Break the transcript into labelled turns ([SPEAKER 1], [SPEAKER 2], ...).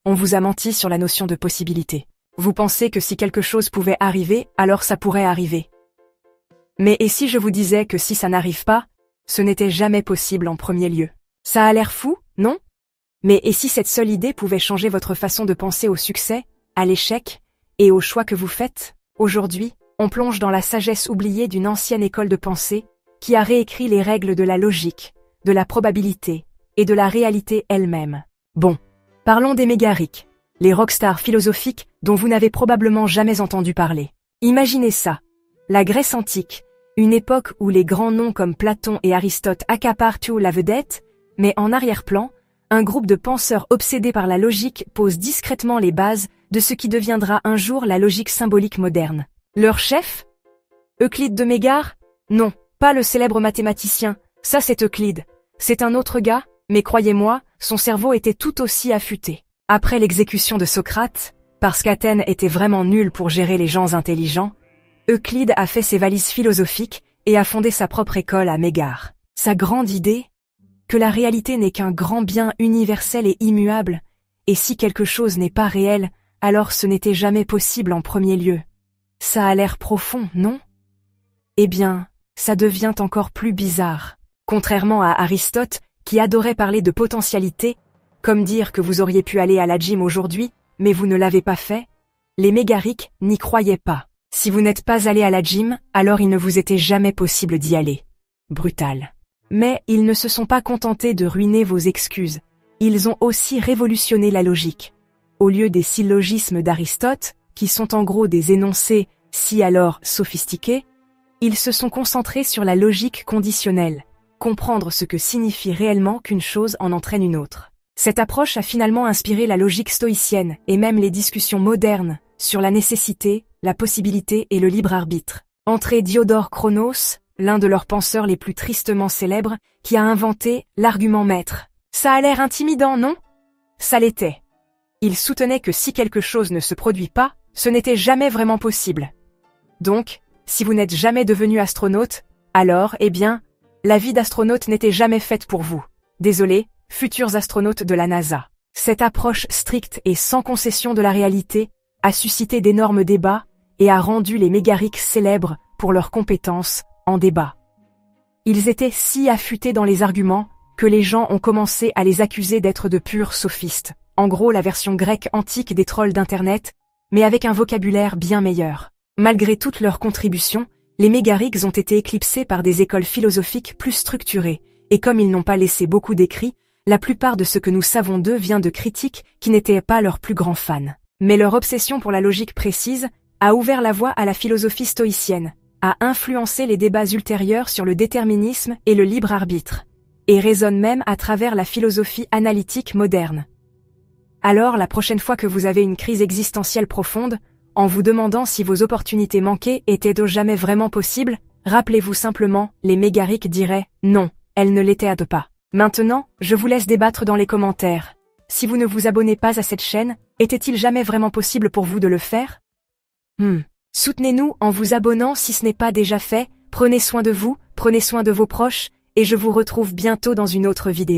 [SPEAKER 1] On vous a menti sur la notion de possibilité. Vous pensez que si quelque chose pouvait arriver, alors ça pourrait arriver. Mais et si je vous disais que si ça n'arrive pas, ce n'était jamais possible en premier lieu? Ça a l'air fou, non? Mais et si cette seule idée pouvait changer votre façon de penser au succès, à l'échec, et aux choix que vous faites? Aujourd'hui, on plonge dans la sagesse oubliée d'une ancienne école de pensée qui a réécrit les règles de la logique, de la probabilité et de la réalité elle-même. Bon, parlons des méga-rics, les rockstars philosophiques dont vous n'avez probablement jamais entendu parler. Imaginez ça, la Grèce antique, une époque où les grands noms comme Platon et Aristote accaparent tout la vedette, mais en arrière-plan, un groupe de penseurs obsédés par la logique pose discrètement les bases de ce qui deviendra un jour la logique symbolique moderne. Leur chef? Euclide de Mégare? Non, pas le célèbre mathématicien, ça c'est Euclide. C'est un autre gars, mais croyez-moi, son cerveau était tout aussi affûté. Après l'exécution de Socrate, parce qu'Athènes était vraiment nulle pour gérer les gens intelligents, Euclide a fait ses valises philosophiques et a fondé sa propre école à Mégare. Sa grande idée? Que la réalité n'est qu'un grand bien universel et immuable, et si quelque chose n'est pas réel, alors ce n'était jamais possible en premier lieu. Ça a l'air profond, non? Eh bien, ça devient encore plus bizarre. Contrairement à Aristote, qui adorait parler de potentialité, comme dire que vous auriez pu aller à la gym aujourd'hui, mais vous ne l'avez pas fait, les mégariques n'y croyaient pas. Si vous n'êtes pas allé à la gym, alors il ne vous était jamais possible d'y aller. Brutal. Mais ils ne se sont pas contentés de ruiner vos excuses. Ils ont aussi révolutionné la logique. Au lieu des syllogismes d'Aristote, qui sont en gros des énoncés si alors sophistiqués, ils se sont concentrés sur la logique conditionnelle, comprendre ce que signifie réellement qu'une chose en entraîne une autre. Cette approche a finalement inspiré la logique stoïcienne et même les discussions modernes sur la nécessité, la possibilité et le libre arbitre. Entre Diodore Chronos, l'un de leurs penseurs les plus tristement célèbres, qui a inventé l'argument maître. Ça a l'air intimidant, non? Ça l'était. Il soutenait que si quelque chose ne se produit pas, ce n'était jamais vraiment possible. Donc, si vous n'êtes jamais devenu astronaute, alors, eh bien, la vie d'astronaute n'était jamais faite pour vous. Désolé, futurs astronautes de la NASA. Cette approche stricte et sans concession de la réalité a suscité d'énormes débats et a rendu les mégariques célèbres pour leurs compétences en débat. Ils étaient si affûtés dans les arguments que les gens ont commencé à les accuser d'être de purs sophistes. En gros, la version grecque antique des trolls d'Internet, mais avec un vocabulaire bien meilleur. Malgré toutes leurs contributions, les mégariques ont été éclipsés par des écoles philosophiques plus structurées, et comme ils n'ont pas laissé beaucoup d'écrits, la plupart de ce que nous savons d'eux vient de critiques qui n'étaient pas leurs plus grands fans. Mais leur obsession pour la logique précise a ouvert la voie à la philosophie stoïcienne, a influencé les débats ultérieurs sur le déterminisme et le libre arbitre, et résonne même à travers la philosophie analytique moderne. Alors, la prochaine fois que vous avez une crise existentielle profonde, en vous demandant si vos opportunités manquées étaient jamais vraiment possibles, rappelez-vous simplement, les mégariques diraient « Non, elles ne l'étaient pas ». Maintenant, je vous laisse débattre dans les commentaires. Si vous ne vous abonnez pas à cette chaîne, était-il jamais vraiment possible pour vous de le faire? Soutenez-nous en vous abonnant si ce n'est pas déjà fait, prenez soin de vous, prenez soin de vos proches, et je vous retrouve bientôt dans une autre vidéo.